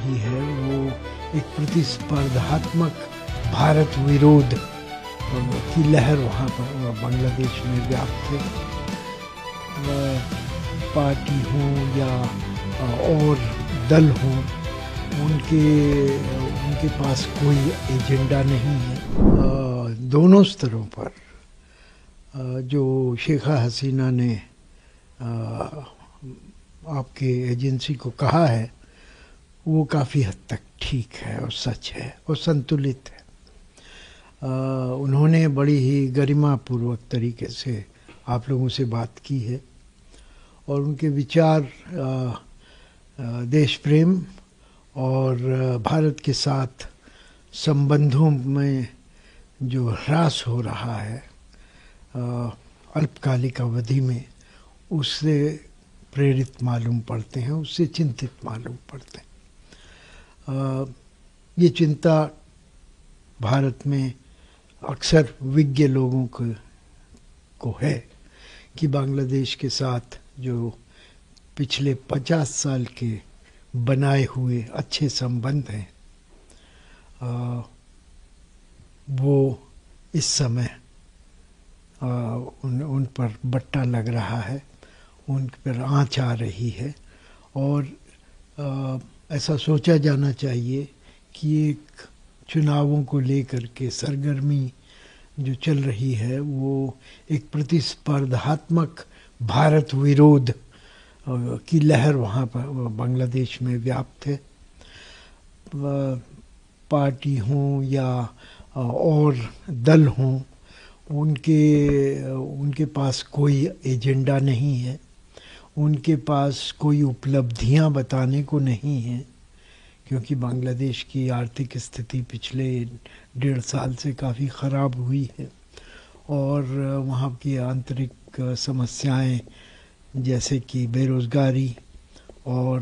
रही है वो एक प्रतिस्पर्धात्मक भारत विरोध की लहर वहाँ पर बांग्लादेश में व्याप्त है। पार्टी हों या और दल हों, उनके पास कोई एजेंडा नहीं है। दोनों स्तरों पर जो शेखा हसीना ने आपके एजेंसी को कहा है वो काफ़ी हद तक ठीक है और सच है और संतुलित है। उन्होंने बड़ी ही गरिमापूर्वक तरीके से आप लोगों से बात की है और उनके विचार देश प्रेम और भारत के साथ संबंधों में जो ह्रास हो रहा है अल्पकालिक अवधि में, उससे प्रेरित मालूम पड़ते हैं, उससे चिंतित मालूम पड़ते हैं। ये चिंता भारत में अक्सर विज्ञ लोगों को है कि बांग्लादेश के साथ जो पिछले 50 साल के बनाए हुए अच्छे संबंध हैं वो इस समय उन पर बट्टा लग रहा है, उन पर आँच आ रही है और ऐसा सोचा जाना चाहिए कि एक चुनावों को लेकर के सरगर्मी जो चल रही है वो एक प्रतिस्पर्धात्मक भारत विरोध की लहर वहाँ पर बांग्लादेश में व्याप्त है। पार्टी हों या और दल हों, उनके पास कोई एजेंडा नहीं है, उनके पास कोई उपलब्धियां बताने को नहीं है, क्योंकि बांग्लादेश की आर्थिक स्थिति पिछले 1.5 साल से काफ़ी ख़राब हुई है और वहाँ की आंतरिक समस्याएं जैसे कि बेरोज़गारी और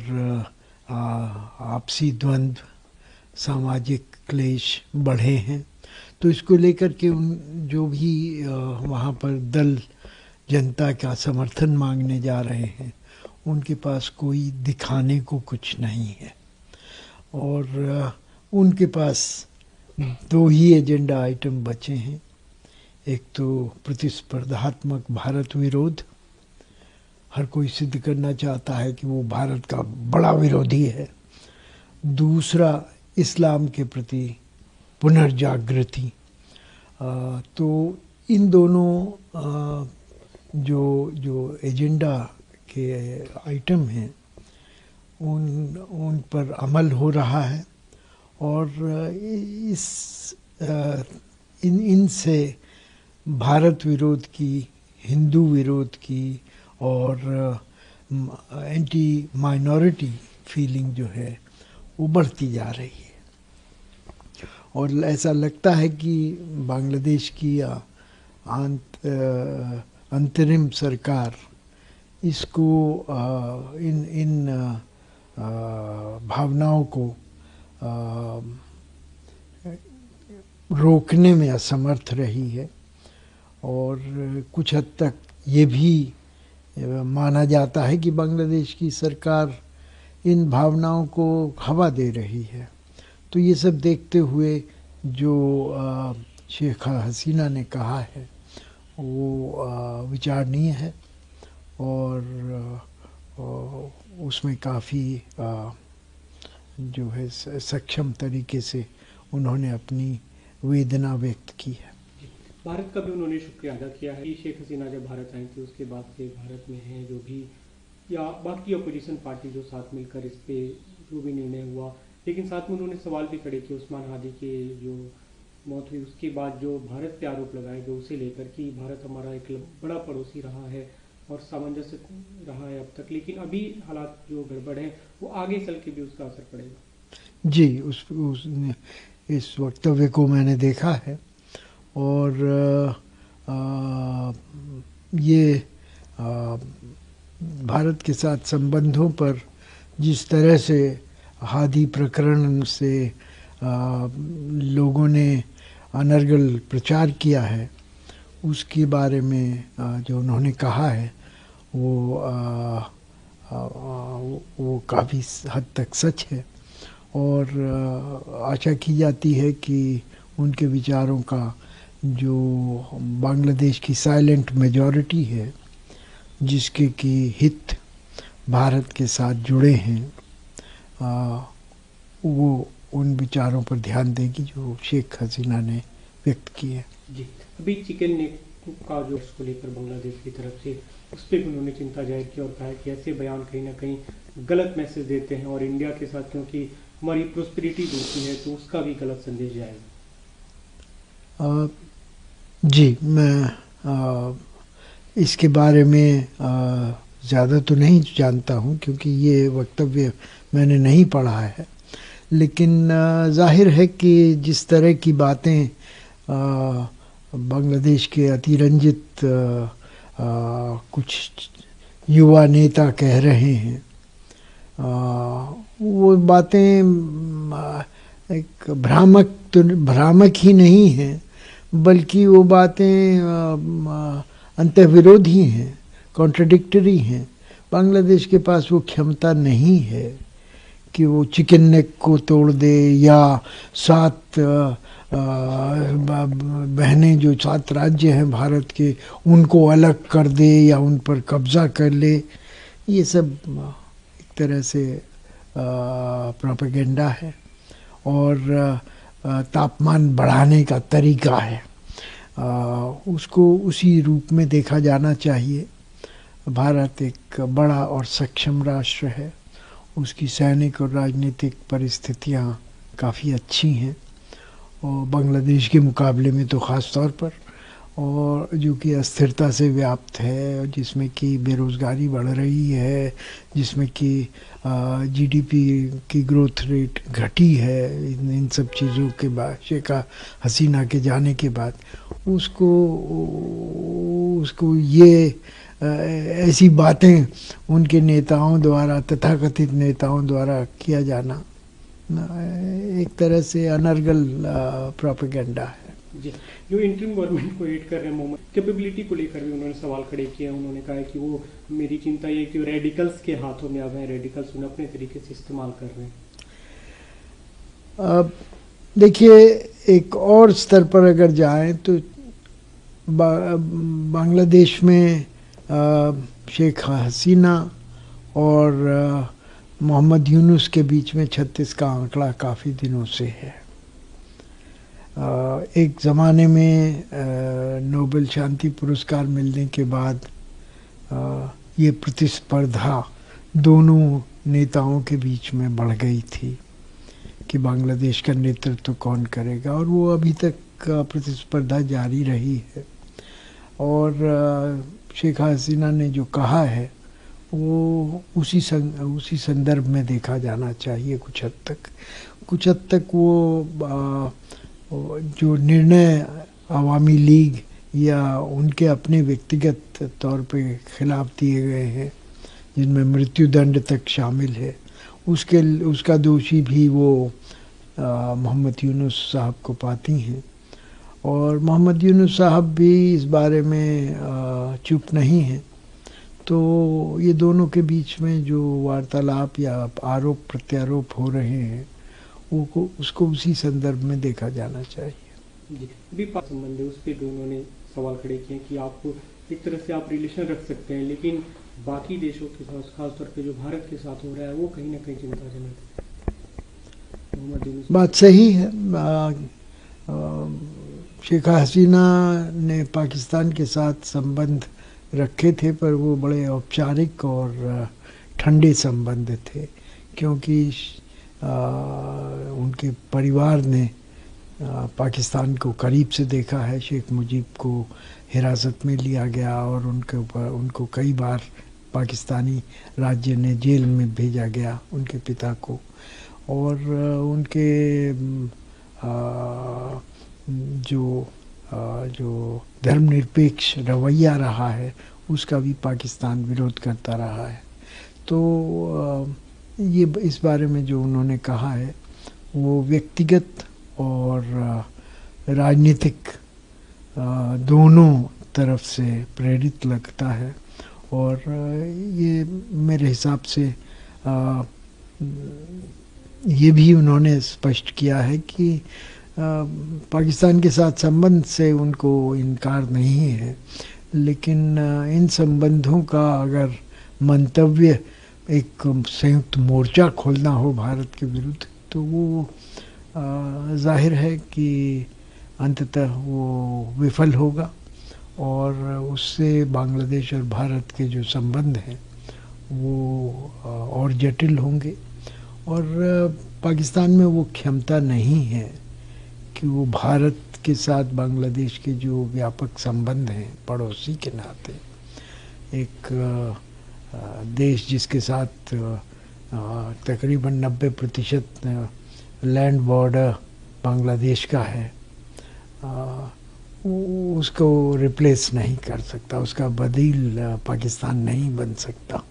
आपसी द्वंद्व, सामाजिक क्लेश बढ़े हैं। तो इसको लेकर के जो भी वहाँ पर दल जनता का समर्थन मांगने जा रहे हैं, उनके पास कोई दिखाने को कुछ नहीं है और उनके पास 2 ही एजेंडा आइटम बचे हैं। एक तो प्रतिस्पर्धात्मक भारत विरोध, हर कोई सिद्ध करना चाहता है कि वो भारत का बड़ा विरोधी है। दूसरा इस्लाम के प्रति पुनर्जागृति। तो इन दोनों जो एजेंडा के आइटम हैं उन पर अमल हो रहा है और इनसे भारत विरोध की, हिंदू विरोध की और एंटी माइनॉरिटी फीलिंग जो है वो बढ़ती जा रही है और ऐसा लगता है कि बांग्लादेश की अंतरिम सरकार इसको इन भावनाओं को रोकने में असमर्थ रही है और कुछ हद तक ये भी माना जाता है कि बांग्लादेश की सरकार इन भावनाओं को हवा दे रही है। तो ये सब देखते हुए जो शेखा हसीना ने कहा है वो विचारणीय है और उसमें काफ़ी जो है सक्षम तरीके से उन्होंने अपनी वेदना व्यक्त की है। भारत का भी उन्होंने शुक्रिया अदा किया है कि शेख हसीना जब भारत आई थी उसके बाद से भारत में हैं जो भी या बाकी अपोजिशन पार्टी जो साथ मिलकर इस पे जो भी निर्णय हुआ, लेकिन साथ में उन्होंने सवाल भी खड़े किए उस्मान हादी के जो मौत हुई उसके बाद जो भारत पे आरोप लगाए गए उसे लेकर कि भारत हमारा एक बड़ा पड़ोसी रहा है और सामंजस्य रहा है अब तक, लेकिन अभी हालात जो गड़बड़ हैं वो आगे चल के भी उसका असर पड़ेगा। जी, इस वक्तव्य को मैंने देखा है और ये भारत के साथ संबंधों पर जिस तरह से हादी प्रकरण से लोगों ने अनर्गल प्रचार किया है उसके बारे में जो उन्होंने कहा है वो काफ़ी हद तक सच है और आशा की जाती है कि उनके विचारों का जो बांग्लादेश की साइलेंट मेजॉरिटी है, जिसके की हित भारत के साथ जुड़े हैं, वो उन विचारों पर ध्यान देगी जो शेख हसीना ने व्यक्त किए। जी, अभी चिकन नेक का जो इसको लेकर बांग्लादेश की तरफ से उस पर भी उन्होंने चिंता जाहिर की और कहा कि ऐसे बयान कहीं ना कहीं गलत मैसेज देते हैं और इंडिया के साथ क्योंकि हमारी प्रोस्पेरिटी दूसरी है तो उसका भी गलत संदेश जाएगा। जी, मैं इसके बारे में ज़्यादा तो नहीं जानता हूँ क्योंकि ये वक्तव्य मैंने नहीं पढ़ा है, लेकिन जाहिर है कि जिस तरह की बातें बांग्लादेश के अतिरंजित कुछ युवा नेता कह रहे हैं, वो बातें एक भ्रामक ही नहीं हैं, बल्कि वो बातें अंतर्विरोधी हैं, कॉन्ट्रडिक्टरी हैं। बांग्लादेश के पास वो क्षमता नहीं है कि वो चिकन नेक को तोड़ दे या 7 बहनें जो 7 राज्य हैं भारत के उनको अलग कर दे या उन पर कब्जा कर ले। ये सब एक तरह से प्रोपेगेंडा है और तापमान बढ़ाने का तरीका है। उसको उसी रूप में देखा जाना चाहिए। भारत एक बड़ा और सक्षम राष्ट्र है, उसकी सैनिक और राजनीतिक परिस्थितियाँ काफ़ी अच्छी हैं और बांग्लादेश के मुकाबले में तो ख़ास तौर पर, और जो कि अस्थिरता से व्याप्त है, जिसमें कि बेरोज़गारी बढ़ रही है, जिसमें कि जीडीपी की ग्रोथ रेट घटी है। इन सब चीज़ों के बाद शेख हसीना के जाने के बाद उसको ये ऐसी बातें उनके नेताओं द्वारा, तथाकथित नेताओं द्वारा किया जाना एक तरह से अनर्गल प्रोपेगेंडा है। जी, जो इंटरिम गवर्नमेंट को एड कर रहे हैं मोहम्मद, कैपेबिलिटी को लेकर भी उन्होंने सवाल खड़े किए। उन्होंने कहा कि वो, मेरी चिंता ये कि रेडिकल्स के हाथों में आ गए, रेडिकल्स उन्हें अपने तरीके से इस्तेमाल कर रहे हैं। देखिए, एक और स्तर पर अगर जाएं तो बांग्लादेश में शेख हसीना और मोहम्मद यूनुस के बीच में 36 का आंकड़ा काफ़ी दिनों से है। एक ज़माने में नोबेल शांति पुरस्कार मिलने के बाद ये प्रतिस्पर्धा दोनों नेताओं के बीच में बढ़ गई थी कि बांग्लादेश का नेतृत्व कौन करेगा, और वो अभी तक प्रतिस्पर्धा जारी रही है। और शेख हसीना ने जो कहा है वो उसी संदर्भ में देखा जाना चाहिए। कुछ हद तक वो जो निर्णय अवामी लीग या उनके अपने व्यक्तिगत तौर पे खिलाफ दिए गए हैं, जिनमें मृत्युदंड तक शामिल है, उसका दोषी भी वो मोहम्मद यूनुस साहब को पाती हैं। और मोहम्मद यूनुस साहब भी इस बारे में चुप नहीं हैं। तो ये दोनों के बीच में जो वार्तालाप या आरोप प्रत्यारोप हो रहे हैं, उसको उसी संदर्भ में देखा जाना चाहिए। जी, भी संबंध है, उस पर भी उन्होंने सवाल खड़े किए कि आप एक तरह से आप रिलेशन रख सकते हैं, लेकिन बाकी देशों के साथ, खासतौर पे जो भारत के साथ हो रहा है, वो कहीं ना कहीं चिंताजनक है। बात सही है। शेख हसीना ने पाकिस्तान के साथ संबंध रखे थे, पर वो बड़े औपचारिक और ठंडे संबंध थे, क्योंकि उनके परिवार ने पाकिस्तान को करीब से देखा है। शेख मुजीब को हिरासत में लिया गया और उनको कई बार पाकिस्तानी राज्य ने जेल में भेजा गया, उनके पिता को। और उनके जो धर्मनिरपेक्ष रवैया रहा है, उसका भी पाकिस्तान विरोध करता रहा है। तो ये इस बारे में जो उन्होंने कहा है वो व्यक्तिगत और राजनीतिक दोनों तरफ से प्रेरित लगता है, और ये मेरे हिसाब से ये भी उन्होंने स्पष्ट किया है कि पाकिस्तान के साथ संबंध से उनको इनकार नहीं है, लेकिन इन संबंधों का अगर मंतव्य एक संयुक्त मोर्चा खोलना हो भारत के विरुद्ध, तो वो जाहिर है कि अंततः वो विफल होगा और उससे बांग्लादेश और भारत के जो संबंध हैं वो और जटिल होंगे। और पाकिस्तान में वो क्षमता नहीं है कि वो भारत के साथ बांग्लादेश के जो व्यापक संबंध हैं पड़ोसी के नाते, एक देश जिसके साथ तकरीबन 90% लैंड बॉर्डर बांग्लादेश का है, उसको रिप्लेस नहीं कर सकता, उसका बदील पाकिस्तान नहीं बन सकता।